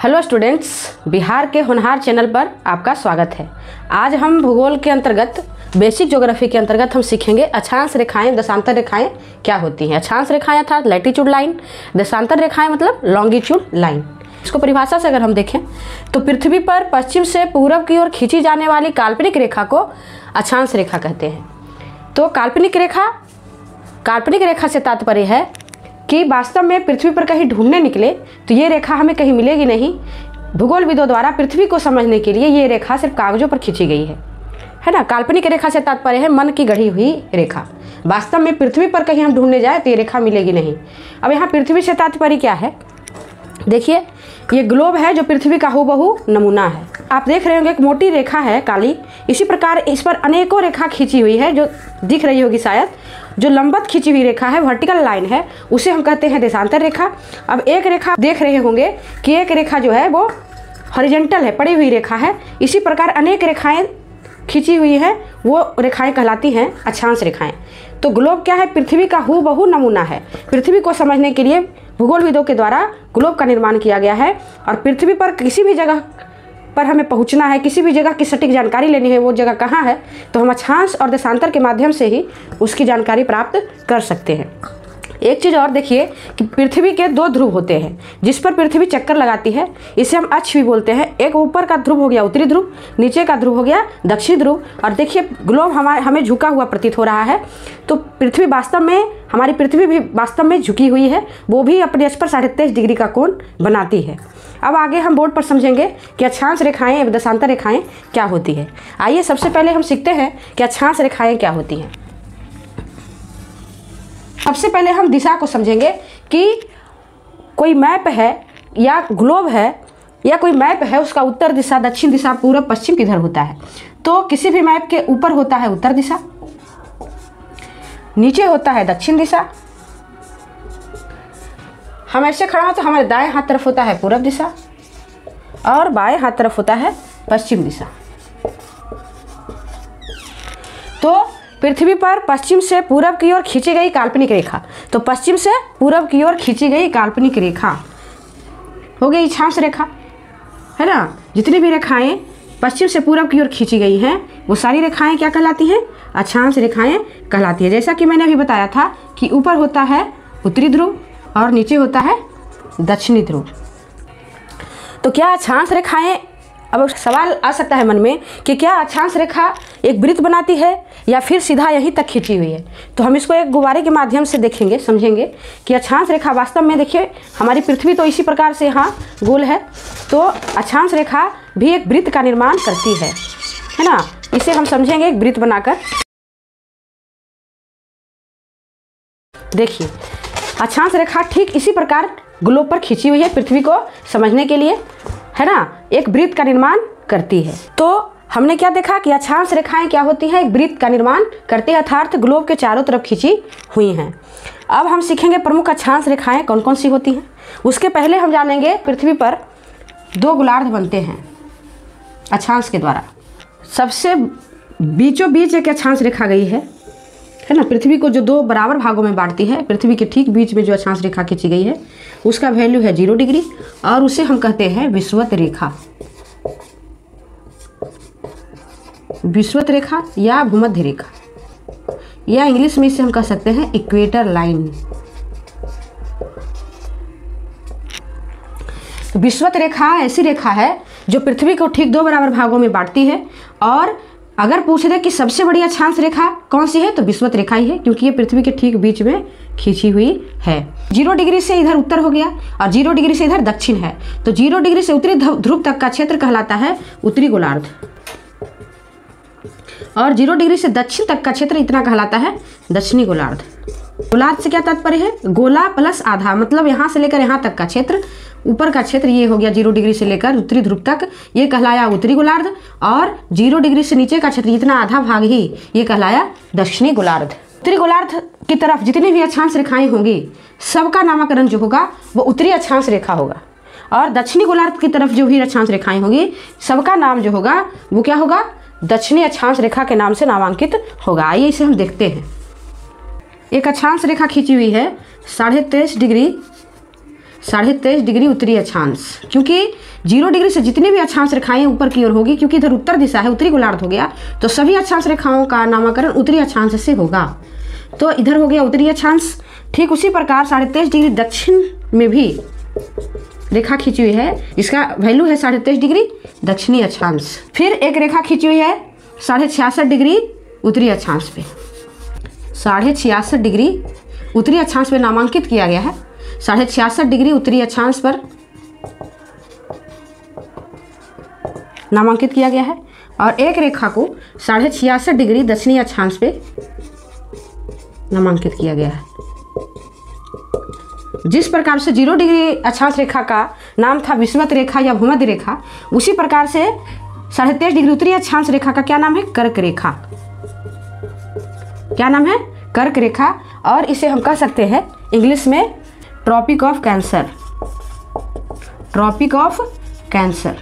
Hello students, Bihar के होनहार channel पर आपका स्वागत है। आज हम भूगोल के अंतर्गत बेसिक ज्योग्राफी के अंतर्गत हम सीखेंगे अक्षांश रेखाएं, दशांतर रेखाएं क्या होती हैं। अक्षांश रेखाएं अर्थात लैटिट्यूड लाइन, दशांतर रेखाएं मतलब लॉन्गिट्यूड लाइन। इसको परिभाषा से अगर हम देखें तो पृथ्वी पर पश्चिम से पूरब की ओर खींची जाने वाली काल्पनिक रेखा को अक्षांश रेखा कहते हैं। तो काल्पनिक रेखा से तात्पर्य है कि वास्तव में पृथ्वी पर कहीं ढूंढने निकले तो ये रेखा हमें कहीं मिलेगी नहीं। भूगोलविदों द्वारा पृथ्वी को समझने के लिए ये रेखा सिर्फ कागजों पर खींची गई है ना। काल्पनिक रेखा से तात्पर्य है मन की गढ़ी हुई रेखा। वास्तव में पृथ्वी पर कहीं हम ढूंढने जाए तो ये रेखा मिलेगी नहीं। अब यहाँ पृथ्वी से तात्पर्य क्या है, देखिए ये ग्लोब है जो पृथ्वी का हूबहू नमूना है। आप देख रहे होंगे एक मोटी रेखा है काली, इसी प्रकार इस पर अनेकों रेखा खींची हुई है जो दिख रही होगी शायद। जो लंबवत खींची हुई रेखा है, वर्टिकल लाइन है, उसे हम कहते हैं देशांतर रेखा। अब एक रेखा देख रहे होंगे कि एक रेखा जो है वो हॉरिजॉन्टल है, पड़ी हुई रेखा है। इसी प्रकार अनेक रेखाएं खींची हुई है, वो रेखाएं कहलाती हैं अक्षांश रेखाएं। तो ग्लोब क्या है, पृथ्वी का हूबहू नमूना है। पृथ्वी को समझने के लिए भूगोलविदों के द्वारा ग्लोब का निर्माण किया गया है। और पृथ्वी पर किसी भी जगह पर हमें पहुंचना है, किसी भी जगह की सटीक जानकारी लेनी है, वो जगह कहाँ है, तो हम अक्षांश और देशांतर के माध्यम से ही उसकी जानकारी प्राप्त कर सकते हैं। एक चीज़ और देखिए कि पृथ्वी के दो ध्रुव होते हैं जिस पर पृथ्वी चक्कर लगाती है, इसे हम अक्ष भी बोलते हैं। एक ऊपर का ध्रुव हो गया उत्तरी ध्रुव, नीचे का ध्रुव हो गया दक्षिण ध्रुव। और देखिए ग्लोब हमें झुका हुआ प्रतीत हो रहा है। तो पृथ्वी वास्तव में, हमारी पृथ्वी भी वास्तव में झुकी हुई है, वो भी अपने अक्ष पर 23.5 डिग्री का कोण बनाती है। अब आगे हम बोर्ड पर समझेंगे कि अक्षांश रेखाएं एवं दशांतर रेखाएं क्या होती है। आइए सबसे पहले हम सीखते हैं कि अक्षांश रेखाएं क्या होती हैं। सबसे पहले हम दिशा को समझेंगे कि कोई मैप है या ग्लोब है या कोई मैप है, उसका उत्तर दिशा, दक्षिण दिशा, पूरब, पश्चिम किधर होता है। तो किसी भी मैप के ऊपर होता है उत्तर दिशा, नीचे होता है दक्षिण दिशा। हम ऐसे खड़ा हो तो हमारे दाएं हाथ तरफ होता है पूरब दिशा और बाएं हाथ तरफ होता है पश्चिम दिशा। तो पृथ्वी पर पश्चिम से पूरब की ओर खींची गई काल्पनिक रेखा, तो पश्चिम से पूरब की ओर खींची गई काल्पनिक रेखा हो गई अक्षांश रेखा, है ना। जितनी भी रेखाएं पश्चिम से पूरब की ओर खींची गई हैं वो सारी रेखाएं क्या कहलाती हैं, अक्षांश रेखाएं कहलाती है। जैसा कि मैंने अभी बताया था कि ऊपर होता है उत्तरी ध्रुव और नीचे होता है दक्षिणी ध्रुव। तो क्या अक्षांश रेखाएं, अब सवाल आ सकता है मन में कि क्या अक्षांश रेखा एक वृत्त बनाती है या फिर सीधा यहीं तक खींची हुई है। तो हम इसको एक गुब्बारे के माध्यम से देखेंगे, समझेंगे कि अक्षांश रेखा वास्तव में, देखिए हमारी पृथ्वी तो इसी प्रकार से यहाँ गोल है, तो अक्षांश रेखा भी एक वृत्त का निर्माण करती है ना। इसे हम समझेंगे एक वृत्त बनाकर। देखिए अक्षांश रेखा ठीक इसी प्रकार ग्लोब पर खींची हुई है पृथ्वी को समझने के लिए, है ना, एक वृत्त का निर्माण करती है। तो हमने क्या देखा कि अक्षांश रेखाएं क्या होती हैं, एक वृत्त का निर्माण करते हैं, अर्थात ग्लोब के चारों तरफ खींची हुई हैं। अब हम सीखेंगे प्रमुख अक्षांश रेखाएं कौन कौन सी होती हैं। उसके पहले हम जानेंगे पृथ्वी पर दो गोलार्ध बनते हैं अक्षांश के द्वारा। सबसे बीचों बीच एक अक्षांश रेखा गई है ना, पृथ्वी को जो दो बराबर भागों में बांटती है, पृथ्वी के ठीक बीच में जो अक्षांश रेखा खींची गई है उसका वैल्यू है 0 डिग्री और उसे हम कहते हैं विषुवत रेखा, विषुवत रेखा या भूमध्य रेखा, या इंग्लिश में इसे हम कह सकते हैं इक्वेटर लाइन। विषुवत रेखा ऐसी रेखा है जो पृथ्वी को ठीक दो बराबर भागों में बांटती है। और अगर पूछ दे कि सबसे बड़ी अक्षांश रेखा कौन सी है तो विषुवत रेखा ही है, क्योंकि ये पृथ्वी के ठीक बीच में खींची हुई है। 0 डिग्री से इधर उत्तर हो गया और 0 डिग्री से इधर दक्षिण है, तो 0 डिग्री से उत्तरी ध्रुव तक का क्षेत्र कहलाता है उत्तरी गोलार्ध और 0 डिग्री से दक्षिण तक का क्षेत्र इतना कहलाता है दक्षिणी गोलार्ध। गोलार्ध से क्या तात्पर्य है, गोला प्लस आधा, मतलब यहाँ से लेकर यहाँ तक का क्षेत्र, ऊपर का क्षेत्र ये हो गया 0 डिग्री से लेकर उत्तरी ध्रुव तक, ये कहलाया उत्तरी गोलार्ध। और 0 डिग्री से नीचे का क्षेत्र इतना आधा भाग ही ये कहलाया दक्षिणी गोलार्ध। उत्तरी गोलार्ध की तरफ जितनी भी अक्षांश रेखाएं होंगी सबका नामकरण जो होगा वो उत्तरी अक्षांश रेखा होगा, और दक्षिणी गोलार्ध की तरफ जो भी अक्षांश रेखाएं होंगी सबका नाम जो होगा वो क्या होगा, दक्षिणी अक्षांश रेखा के नाम से नामांकित होगा। आइए इसे हम देखते हैं। एक अक्षांश रेखा खींची हुई है 23.5 डिग्री 23.5 डिग्री उत्तरी अक्षांश, क्योंकि 0 डिग्री से जितनी भी अक्षांश रेखाएं ऊपर की ओर होगी, क्योंकि इधर उत्तर दिशा है, उत्तरी गोलार्ध हो गया, तो सभी अक्षांश रेखाओं का नामकरण उत्तरी अक्षांश से होगा। तो इधर हो गया उत्तरी अक्षांश। ठीक उसी प्रकार 23.5 डिग्री दक्षिण में भी रेखा खींची हुई है, इसका वैल्यू है 23.5 डिग्री दक्षिणी अक्षांश। फिर एक रेखा खींची हुई है 66.5 डिग्री उत्तरी अक्षांश पे, 66.5 डिग्री उत्तरी अक्षांश पे नामांकित किया गया है। 66.5 डिग्री उत्तरी अक्षांश पर नामांकित किया गया है, और एक रेखा को 66.5 डिग्री दक्षिणी अक्षांश पे नामांकित किया गया है। जिस प्रकार से 0 डिग्री अक्षांश रेखा का नाम था विषुवत रेखा या भूमध्य रेखा, उसी प्रकार से 23.5 डिग्री उत्तरी अक्षांश रेखा का क्या नाम है? कर्क रेखा। क्या नाम है? कर्क रेखा। और इसे हम कह सकते हैं इंग्लिश में Tropic of Cancer, Tropic of Cancer,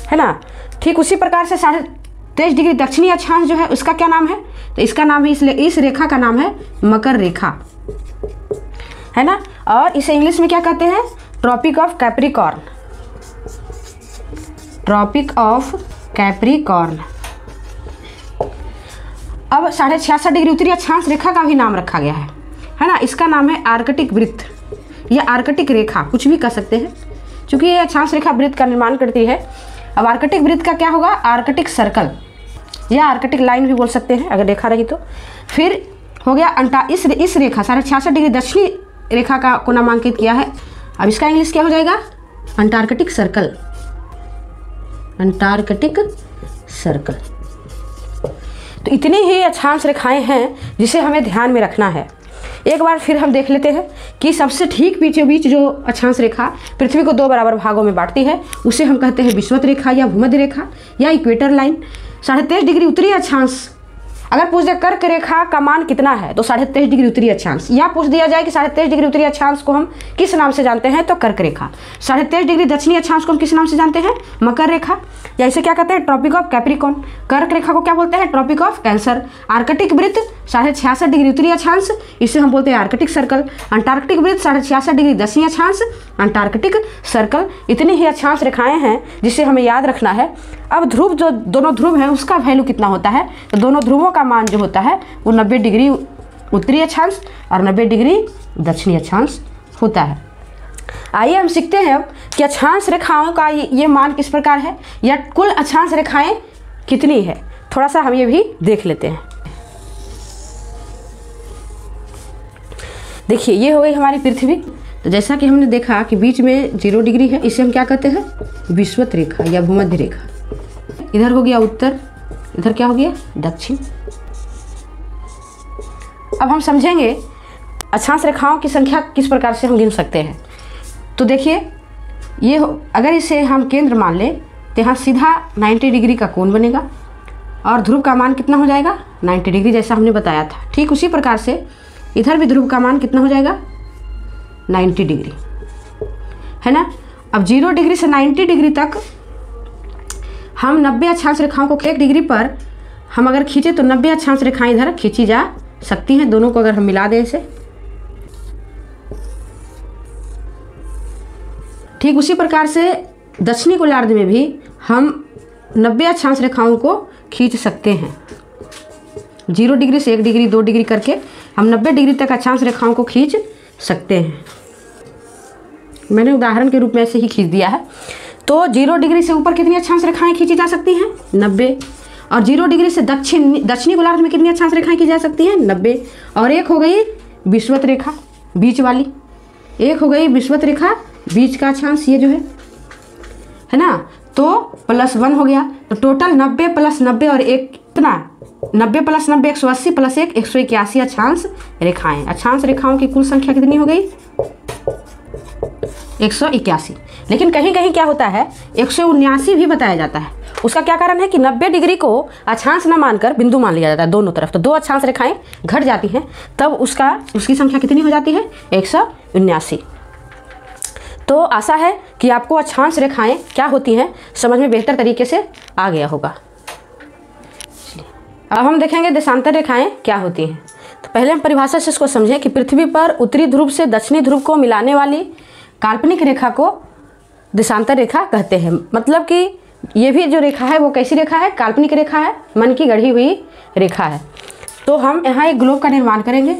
है ना। ठीक उसी प्रकार से 23.5 डिग्री दक्षिणी अक्षांश जो है उसका क्या नाम है? तो इसका नाम है, इसलिए इस रेखा का नाम है मकर रेखा, है ना। और इसे इंग्लिश में क्या कहते हैं? Tropic of Capricorn, Tropic of Capricorn. अब 66.5 डिग्री उत्तरी अक्षांश रेखा का भी नाम रखा गया है ना। इसका नाम है आर्कटिक वृत्त या आर्कटिक रेखा, कुछ भी कह सकते हैं, क्योंकि ये अक्षांश रेखा वृत्त का निर्माण करती है। अब आर्कटिक वृत्त का क्या होगा? आर्कटिक सर्कल या आर्कटिक लाइन भी बोल सकते हैं अगर देखा रही तो। फिर हो गया इस रेखा 66.5 डिग्री दक्षिणी रेखा का को नामांकित किया है। अब इसका इंग्लिश क्या हो जाएगा? Antarctic circle, Antarctic circle. तो इतनी ही अक्षांश रेखाएं हैं जिसे हमें ध्यान में रखना है। एक बार फिर हम देख लेते हैं कि सबसे ठीक बीचों बीच जो अक्षांश रेखा पृथ्वी को 2 बराबर भागों में बांटती है उसे हम कहते हैं विषुवत रेखा या भूमध्य रेखा या इक्वेटर लाइन। 23.5 डिग्री उत्तरी अक्षांश, अगर पूछ दे कर्क रेखा का मान कितना है तो 23.5 डिग्री उत्तरी अक्षांश, या पूछ दिया जाए कि 23.5 डिग्री उत्तरी अक्षांश को हम किस नाम से जानते हैं तो कर्क रेखा। 23.5 डिग्री दक्षिणी अक्षांश को हम किस नाम से जानते हैं? मकर रेखा, या इसे क्या कहते हैं? Tropic of Capricorn. कर्क रेखा को क्या बोलते हैं? Tropic of cancer. आर्कटिक वृत्त 66.5 डिग्री उत्तरी अक्षांश, इसे हम बोलते हैं आर्कटिक सर्कल। अंटार्कटिक वृत्त 66.5 डिग्री दक्षिणी अक्षांश, अंटार्कटिक सर्कल। इतनी ही अक्षांश रेखाएं हैं जिसे हमें याद रखना है। अब ध्रुव, जो दोनों ध्रुव हैं उसका वैल्यू कितना होता है? तो दोनों ध्रुवों का मान जो होता है वो 90 डिग्री उत्तरी अक्षांश और 90 डिग्री दक्षिणी अक्षांश होता है। आइए हम सीखते हैं अब कि अक्षांश रेखाओं का ये मान किस प्रकार है या कुल अक्षांश रेखाएं कितनी है। थोड़ा सा हम ये भी देख लेते हैं। देखिए ये हो गई हमारी पृथ्वी। तो जैसा कि हमने देखा कि बीच में 0 डिग्री है, इसे हम क्या कहते हैं? विषुवत रेखा या भूमध्य रेखा। इधर हो गया उत्तर, इधर क्या हो गया? दक्षिण। अब हम समझेंगे अक्षांश रेखाओं की संख्या किस प्रकार से हम गिन सकते हैं। तो देखिए ये अगर इसे हम केंद्र मान लें तो यहाँ सीधा 90 डिग्री का कोण बनेगा और ध्रुव का मान कितना हो जाएगा? 90 डिग्री, जैसा हमने बताया था। ठीक उसी प्रकार से इधर भी ध्रुव का मान कितना हो जाएगा? 90 डिग्री, है ना। अब 0 डिग्री से 90 डिग्री तक हम 90 अक्षांश रेखाओं को 1 डिग्री पर हम अगर खींचे तो 90 अक्षांश रेखाएं इधर खींची जा सकती हैं। दोनों को अगर हम मिला दें इसे, ठीक उसी प्रकार से दक्षिणी गोलार्ध में भी हम 90 अक्षांश रेखाओं को खींच सकते हैं। 0 डिग्री से 1 डिग्री 2 डिग्री करके हम 90 डिग्री तक अक्षांश रेखाओं को खींच सकते हैं। मैंने उदाहरण के रूप में ऐसे ही खींच दिया है। तो 0 डिग्री से ऊपर कितनी अक्षांश रेखाएं खींची जा सकती हैं? 90। और 0 डिग्री से दक्षिणी गोलार्ध में कितनी अक्षांश रेखाएं खींची जा सकती हैं? 90। और एक हो गई विषुवत रेखा बीच वाली, एक हो गई विषुवत रेखा बीच का अक्षांश ये जो है ना, तो +1 हो गया। तो टोटल 90 + 90 और एक कितना? 90 + 90 180 + 1 181 अक्षांश रेखाएं। अक्षांश रेखाओं की कुल संख्या कितनी हो गई? 181। लेकिन कहीं कहीं क्या होता है 179 भी बताया जाता है। उसका क्या कारण है कि 90 डिग्री को अक्षांश न मानकर बिंदु मान लिया जाता है दोनों तरफ। तो 2 अक्षांश रेखाएं घट जाती हैं, तब उसकी संख्या कितनी हो जाती है? 179। तो आशा है कि आपको अक्षांश रेखाएं क्या होती हैं समझ में बेहतर तरीके से आ गया होगा। अब हम देखेंगे देशांतर रेखाएं क्या होती हैं। तो पहले हम परिभाषा से इसको समझें कि पृथ्वी पर उत्तरी ध्रुव से दक्षिणी ध्रुव को मिलाने वाली काल्पनिक रेखा को देशांतर रेखा कहते हैं। मतलब कि ये भी जो रेखा है वो कैसी रेखा है? काल्पनिक रेखा है, मन की गढ़ी हुई रेखा है। तो हम यहाँ एक ग्लोब का निर्माण करेंगे।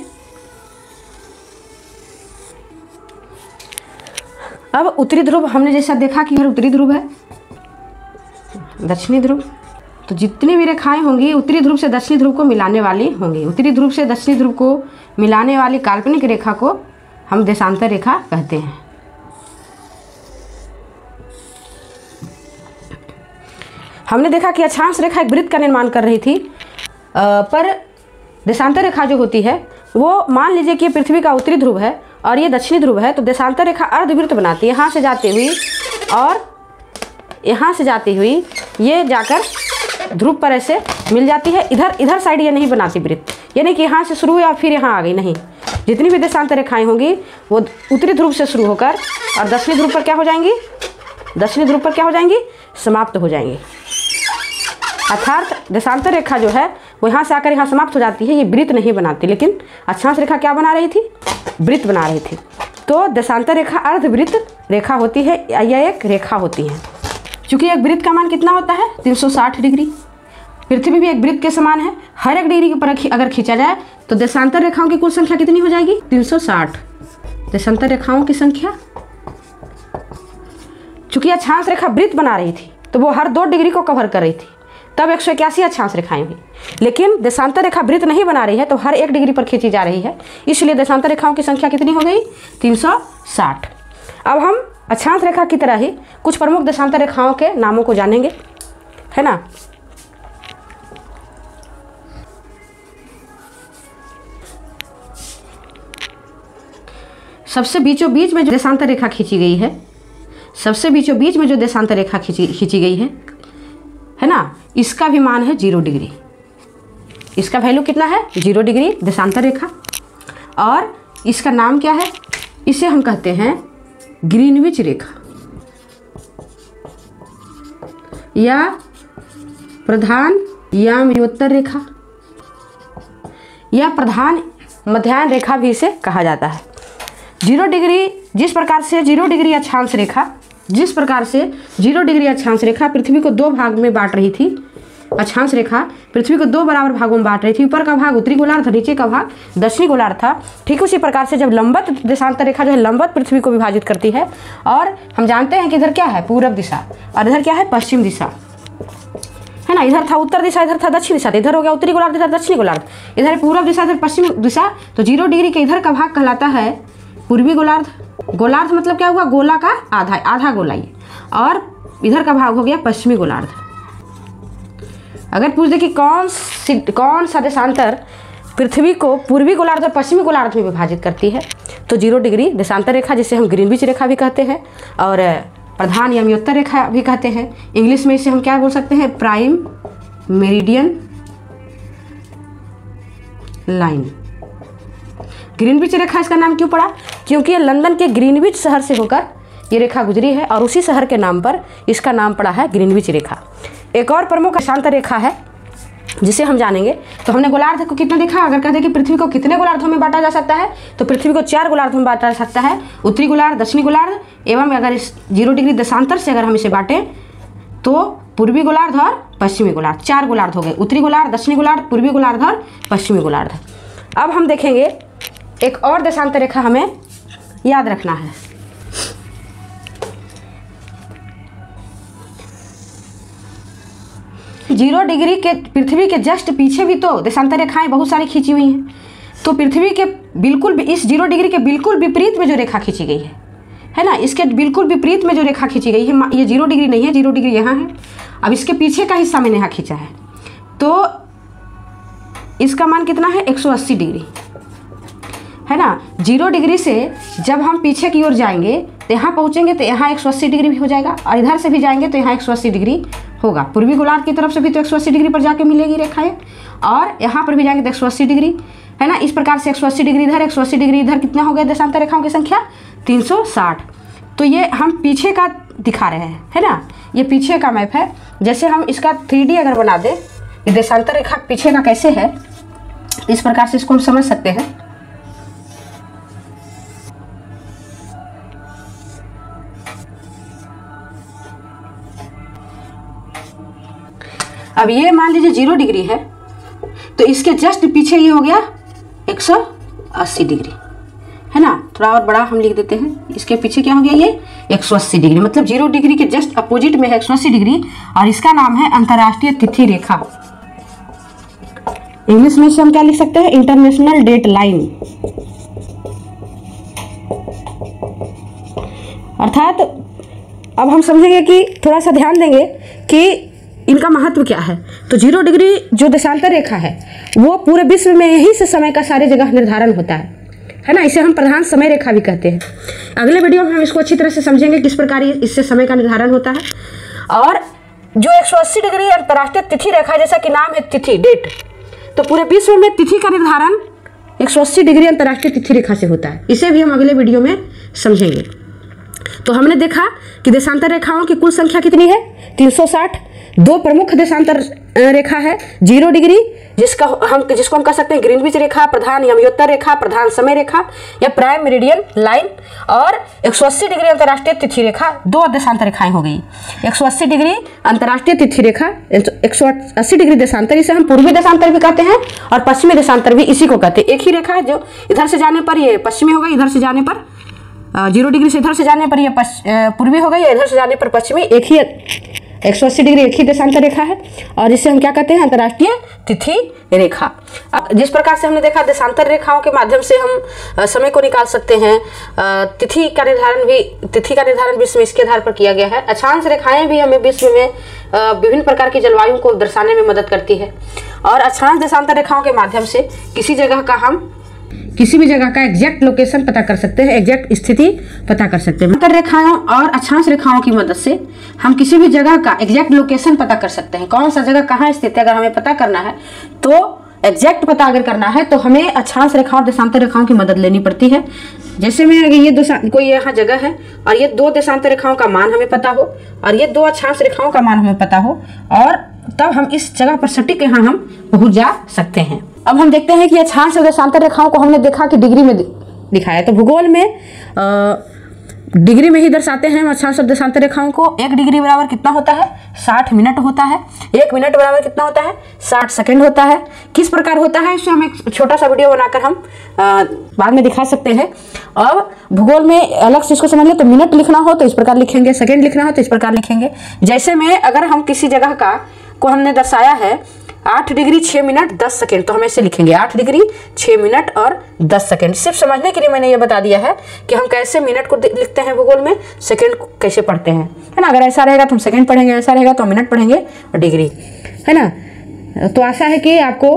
अब उत्तरी ध्रुव हमने जैसा देखा कि हर उत्तरी ध्रुव है, दक्षिणी ध्रुव, तो जितनी भी रेखाएं होंगी उत्तरी ध्रुव से दक्षिणी ध्रुव को मिलाने वाली होंगी। उत्तरी ध्रुव से दक्षिणी ध्रुव को मिलाने वाली काल्पनिक रेखा को हम देशांतर रेखा कहते हैं। हमने देखा कि अक्षांश रेखा एक वृत्त का निर्माण कर रही थी, पर देशांतर रेखा जो होती है वो मान लीजिए कि पृथ्वी का उत्तरी ध्रुव है और ये दक्षिणी ध्रुव है, तो देशांतर रेखा अर्धवृत्त बनाती है, यहाँ से जाती हुई और यहाँ से जाती हुई ये जाकर ध्रुव पर ऐसे मिल जाती है। इधर साइड ये नहीं बनाती वृत्त, यानी कि यहाँ से शुरू हुई और फिर यहाँ आ गई, नहीं। जितनी भी देशांतर रेखाएं होंगी वो उत्तरी ध्रुव से शुरू होकर और दक्षिणी ध्रुव पर क्या हो जाएंगी? दक्षिणी ध्रुव पर क्या हो जाएंगी? समाप्त हो जाएंगी। अर्थात देशांतर रेखा जो है वो यहाँ से आकर यहाँ समाप्त हो जाती है, ये वृत्त नहीं बनाती। लेकिन अक्षांश रेखा क्या बना रही थी? वृत्त बना रही थी। तो देशांतर रेखा अर्धवृत्त रेखा होती है या एक रेखा होती है। चूँकि एक वृत्त का मान कितना होता है? 360 डिग्री। पृथ्वी भी एक वृत्त के समान है। हर एक डिग्री के ऊपर अगर खींचा जाए तो देशांतर रेखाओं की कुल संख्या कितनी हो जाएगी? 360 देशांतर रेखाओं की संख्या। चूँकि अक्षांश रेखा वृत्त बना रही थी तो वो हर 2 डिग्री को कवर कर रही थी, तब 181 अक्षांश रेखाएं हुई। लेकिन देशांतर रेखा वृत्त नहीं बना रही है तो हर 1 डिग्री पर खींची जा रही है, इसलिए देशांतर रेखाओं की संख्या कितनी हो गई? 360। अब हम अक्षांश रेखा की तरह ही कुछ प्रमुख देशांतर रेखाओं के नामों को जानेंगे, है ना। सबसे बीचों बीच में जो देशांतर रेखा खींची गई है, सबसे बीचों बीच में जो देशांतर रेखा खींची गई है ना, इसका भी मान है 0 डिग्री। इसका वैल्यू कितना है? 0 डिग्री देशांतर रेखा। और इसका नाम क्या है? इसे हम कहते हैं ग्रीनविच रेखा या प्रधान यामयोत्तर रेखा या प्रधान मध्याह्न रेखा भी इसे कहा जाता है। 0 डिग्री, जिस प्रकार से 0 डिग्री अक्षांश रेखा पृथ्वी को 2 भाग में बांट रही थी, अक्षांश रेखा पृथ्वी को 2 बराबर भागों में बांट रही थी। ऊपर का भाग उत्तरी गोलार्ध, नीचे का भाग दक्षिणी गोलार्ध था। ठीक उसी प्रकार से जब लंबवत देशांतर रेखा जो है लंबवत पृथ्वी को विभाजित करती है, और हम जानते हैं कि इधर क्या है? पूरब दिशा, और इधर क्या है? पश्चिम दिशा, है ना। इधर था उत्तर दिशा, इधर था दक्षिण दिशा, इधर हो गया उत्तरी गोलार्ध, इधर दक्षिणी गोलार्ध, इधर पूरब दिशा, इधर पश्चिम दिशा। तो 0 डिग्री के इधर का भाग कहलाता है पूर्वी गोलार्ध। गोलार्ध मतलब क्या हुआ? गोला का आधा गोला ये, और इधर का भाग हो गया पश्चिमी गोलार्ध। अगर पूछ दे कि कौन सा देशांतर पृथ्वी को पूर्वी गोलार्ध और पश्चिमी गोलार्ध में विभाजित करती है, तो 0 डिग्री देशांतर रेखा, जिसे हम ग्रीनविच रेखा भी कहते हैं और प्रधान यामयोत्तर रेखा भी कहते हैं। इंग्लिश में इसे हम क्या बोल सकते हैं? Prime meridian line. ग्रीनविच रेखा इसका नाम क्यों पड़ा? क्योंकि ये लंदन के ग्रीनविच शहर से होकर ये रेखा गुजरी है और उसी शहर के नाम पर इसका नाम पड़ा है ग्रीनविच रेखा। एक और प्रमुख देशांतर रेखा है जिसे हम जानेंगे। तो हमने गोलार्ध को कितना देखा? अगर कहते हैं कि पृथ्वी को कितने गोलार्धों में बांटा जा सकता है, तो पृथ्वी को 4 गोलार्धों में बांटा जा सकता है। उत्तरी गोलार्ध, दक्षिणी गोलार्ध, एवं अगर इस 0 डिग्री देशांतर से अगर हम इसे बांटें तो पूर्वी गोलार्ध और पश्चिमी गोलार्ध, 4 गोलार्ध हो गए। उत्तरी गोलार्ध, दक्षिणी गोलार्ध, पूर्वी गोलार्ध और पश्चिमी गोलार्ध। अब हम देखेंगे एक और देशांतर रेखा हमें याद रखना है। जीरो डिग्री के पृथ्वी के जस्ट पीछे भी तो देशांतर रेखाएं बहुत सारी खींची हुई हैं। तो पृथ्वी के बिल्कुल इस 0 डिग्री के बिल्कुल विपरीत में जो रेखा खींची गई है ना, इसके बिल्कुल विपरीत में जो रेखा खींची गई है, ये 0 डिग्री नहीं है, 0 डिग्री यहाँ है। अब इसके पीछे का हिस्सा मैंने यहाँ खींचा है, तो इसका मान कितना है? 180 डिग्री, है ना। 0 डिग्री से जब हम पीछे की ओर जाएंगे तो यहाँ पहुँचेंगे तो यहाँ 180 डिग्री भी हो जाएगा, और इधर से भी जाएंगे तो यहाँ 180 डिग्री होगा। पूर्वी गोलार्ध की तरफ से भी तो 180 डिग्री पर जाके मिलेगी रेखाएं, और यहाँ पर भी जाएंगे तो 180 डिग्री, है ना। इस प्रकार से 180 डिग्री इधर, 180 डिग्री इधर, कितना हो गया देशांतर रेखाओं की संख्या? 360। तो ये हम पीछे का दिखा रहे हैं, है ना, ये पीछे का मैप है। जैसे हम इसका 3D अगर बना दें, देशांतर रेखा पीछे का कैसे है, इस प्रकार से इसको हम समझ सकते हैं। अब ये मान लीजिए 0 डिग्री है, तो इसके जस्ट पीछे ये हो गया 180 डिग्री, है ना। थोड़ा और बड़ा हम लिख देते हैं, इसके पीछे क्या हो गया, ये 180 डिग्री, मतलब 0 डिग्री के जस्ट अपोजिट में है 180 डिग्री, और इसका नाम है अंतर्राष्ट्रीय तिथि रेखा। इंग्लिश में से हम क्या लिख सकते हैं, इंटरनेशनल डेट लाइन। अर्थात अब हम समझेंगे कि थोड़ा सा ध्यान देंगे कि इनका महत्व क्या है। तो 0 डिग्री जो देशांतर रेखा है वो पूरे विश्व में यहीं से समय का सारी जगह निर्धारण होता है ना। इसे हम प्रधान समय रेखा भी कहते हैं। अगले वीडियो में हम इसको अच्छी तरह से समझेंगे किस प्रकार इससे समय का निर्धारण होता है। और जो 180 डिग्री अंतर्राष्ट्रीय तिथि रेखा, जैसा कि नाम है तिथि, डेट, तो पूरे विश्व में तिथि का निर्धारण 180 डिग्री अंतर्राष्ट्रीय तिथि रेखा से होता है। इसे भी हम अगले वीडियो में समझेंगे। तो हमने देखा कि देशांतर रेखाओं की कुल संख्या कितनी है, 360। दो प्रमुख देशांतर रेखा है, 0 डिग्री जिसको हम कह सकते हैं ग्रीनविच रेखा, प्रधान यमयोत्तर रेखा, प्रधान समय रेखा या प्राइम मेरिडियन लाइन, और 180 डिग्री अंतर्राष्ट्रीय तिथि रेखा। 2 देशांतर रेखाएं हो गई। 180 डिग्री अंतर्राष्ट्रीय तिथि रेखा, 180 डिग्री देशांतर, इसे हम पूर्वी देशांतर भी कहते हैं और पश्चिमी देशांतर भी इसी को कहते हैं। एक ही रेखा है, जो इधर से जाने पर ये पश्चिमी होगा, इधर से जाने पर 0 डिग्री से इधर से जाने पर ये पूर्वी हो गई, या इधर से जाने पर पश्चिमी। एक ही 180 डिग्री एक ही देशांतर रेखा है, और इसे हम क्या कहते हैं, अंतर्राष्ट्रीय तिथि रेखा। अब जिस प्रकार से हमने देखा देशांतर रेखाओं के माध्यम से हम समय को निकाल सकते हैं, तिथि का निर्धारण विश्व में इसके आधार पर किया गया है। अक्षांश रेखाएं भी हमें विश्व में विभिन्न प्रकार की जलवायु को दर्शाने में मदद करती है, और अक्षांश देशांतर रेखाओं के माध्यम से किसी भी जगह का एग्जैक्ट लोकेशन पता कर सकते हैं, एग्जैक्ट स्थिति पता कर सकते हैं। अंतर रेखाओं और अक्षांश रेखाओं की मदद से हम किसी भी जगह का एग्जैक्ट लोकेशन पता कर सकते हैं। कौन सा जगह कहाँ स्थित है, अगर हमें पता करना है, तो एग्जैक्ट पता अगर करना है तो हमें अक्षांश रेखाओं और देशांतर रेखाओं की मदद लेनी पड़ती है। जैसे में अगर ये कोई यहाँ जगह है और ये 2 देशांतर रेखाओं का मान हमें पता हो और ये 2 अक्षांश रेखाओं का मान हमें पता हो, और तब हम इस जगह पर सटीक यहाँ हम पहुंच जा सकते हैं। अब हम देखते हैं कि अक्षांश और देशांतर रेखाओं को हमने देखा कि डिग्री में दिखाया, तो भूगोल में डिग्री में ही दर्शाते हैं हम अक्षांश और देशांतर रेखाओं को। 1 डिग्री बराबर कितना होता है, 60 मिनट होता है। 1 मिनट बराबर कितना होता है, 60 सेकंड होता है। किस प्रकार होता है, इससे हम एक छोटा सा वीडियो बनाकर हम बाद में दिखा सकते हैं। अब भूगोल में अलग से इसको समझ ले, तो मिनट लिखना हो तो इस प्रकार लिखेंगे, सेकंड लिखना हो तो इस प्रकार लिखेंगे। जैसे में अगर हम किसी जगह को हमने दर्शाया है 8 डिग्री 6 मिनट 10 सेकंड, तो हम ऐसे लिखेंगे 8 डिग्री 6 मिनट और 10 सेकंड। सिर्फ समझने के लिए मैंने ये बता दिया है कि हम कैसे मिनट को लिखते हैं भूगोल में, सेकंड को कैसे पढ़ते हैं, है ना। अगर ऐसा रहेगा तो हम सेकंड पढ़ेंगे, ऐसा रहेगा तो हम मिनट पढ़ेंगे और डिग्री, है ना। तो आशा है कि आपको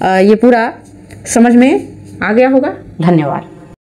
ये पूरा समझ में आ गया होगा। धन्यवाद।